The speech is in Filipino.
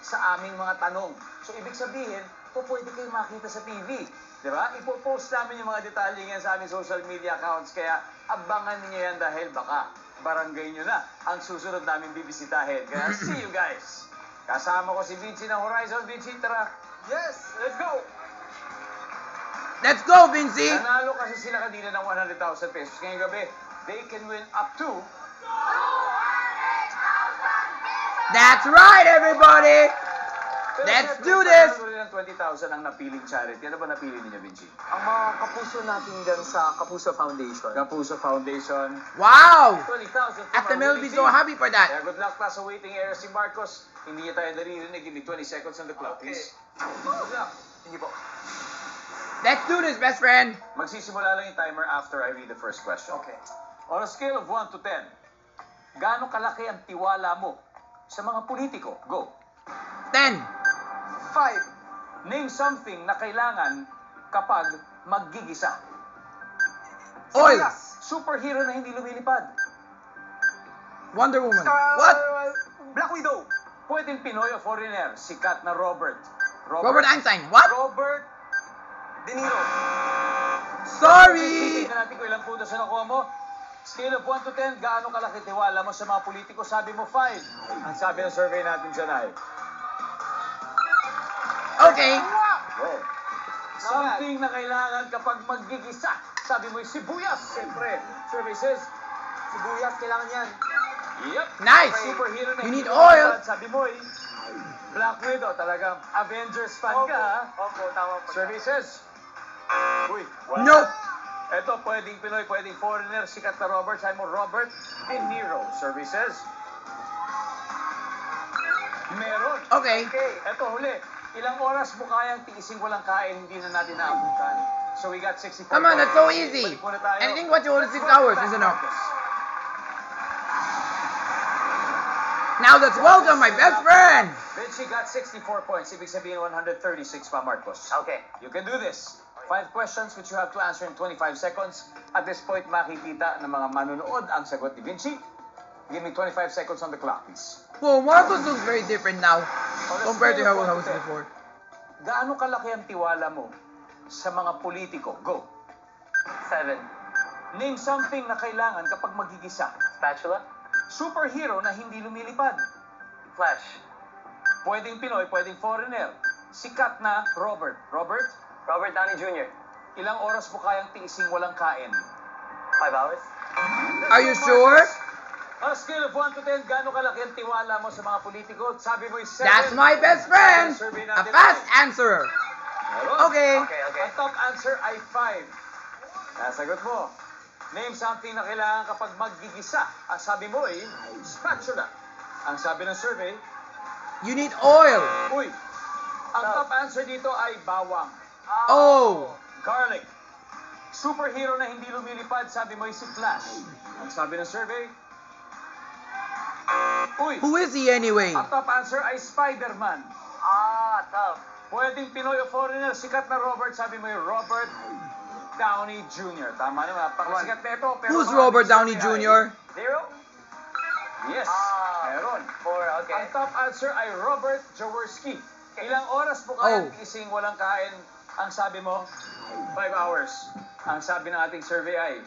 sa aming mga tanong. So, ibig sabihin, pwede kayo makita sa TV. Di ba? Ipopost namin yung mga detalye yan sa aming social media accounts. Kaya abangan niyo yan dahil baka barangay nyo na ang susunod namin bibisitahin. Kaya see you guys! Kasama ko si Vinci ng Horizon. Vinci, tara! Yes! Let's go! Let's go, Vinci! Nanalo kasi sila kanina ng 100,000 pesos. Ngayong gabi, they can win up to... That's right, everybody! Let's do this! Pero ng 20,000 ang napiling charity. Ano ba napili niyo, Vinci? Ang mga kapuso natin dyan sa Kapuso Foundation. Kapuso Foundation. Wow! 20,000 from At the our Mel winning be so team. happy for that. Kaya good luck pa sa waiting area si Marcos. Hindi niya tayo naririnig. Give me 20 seconds on the clock, please. Good luck. Hindi po. Let's do this, best friend! Magsisimula lang yung timer after I read the first question. Okay. On a scale of 1 to 10, gaano kalaki ang tiwala mo sa mga politiko? Go. 10. 5. Name something na kailangan kapag maggigisa. Oil. Superhero na hindi lumilipad. Wonder Woman. What? Black Widow. Pwedeng Pinoy o foreigner, sikat na Robert. Robert Einstein. What? Robert De Niro. Sorry! Tingnan natin kung ilang puntos na nakuha mo. Scale of 1 to 10, gaano kalaki tiwala mo sa mga politiko? Sabi mo 5. Ang sabi ng survey natin dyan ay... Okay. Wow. Something na kailangan kapag maggigisa. Sabi mo sibuyas. Siyempre, survey says... Sibuyas, kailangan yan. Yep. Nice. Superhero na You hindi need lumilipad. oil. Sabi mo Black Widow. Talagang Avengers fan ka, ha? Opo, tama po. Survey says... Uy, wala. Nope. Ito, pwedeng Pinoy, pwedeng foreigner, sikat na Robert. Sabi mo, Robert De Niro. Survey says... Meron. Okay. Ito, huli. Ilang oras mo kayang tiising walang kain, hindi na natin naabutan. So we got 64 Come on, that's so points. easy. Balik muna tayo. Anything what you order 6 Let's go hours back is to enough. Marcos. Now let's welcome my best friend! Vinci got 64 points. Ibig sabihin 136 pa, Marcos. Okay. You can do this. 5 questions which you have to answer in 25 seconds. At this point, makikita ng mga manunood ang sagot ni Vinci. Give me 25 seconds on the clock, please. Whoa, Marcos looks very different now On a compared to scale how of I 1 was to 10, before. Gaano kalaki ang tiwala mo sa mga politiko? Go. 7. Name something na kailangan kapag magigisa. Spatula. Superhero na hindi lumilipad. Flash. Pwedeng Pinoy, pwedeng foreigner. Sikat na Robert. Robert, Robert Downey Jr. ilang oras mo kayang tiising walang kain? 5 hours. Are you sure? On a scale of 1 to 10, gaano kalaki ang tiwala mo sa mga politiko? Sabi mo 7. That's my best friend! A fast answerer. Okay. Okay. Ang top answer ay 5. Nasagot mo. Name something na kailangan kapag maggigisa. Ang sabi mo ay spatula. Ang sabi ng survey, You need oil. uy, ang top answer dito ay bawang. Oh. Garlic. Superhero na hindi lumilipad, sabi mo ay si Flash. Ang sabi ng survey, uy, Who is he anyway? ang top answer ay Spider-Man. Tough. Pwedeng Pinoy o foreigner, sikat na Robert, sabi mo ay Robert Downey Jr. Tama naman, napakasikat na ito. Pero Who's mga Robert Downey survey ay- Jr.? 0. Yes, meron. 4, okay. Ang top answer ay Robert Jaworski. Ilang oras mo kayang Oh. tiising walang kain? Ang sabi mo, 5 hours. Ang sabi ng ating survey ay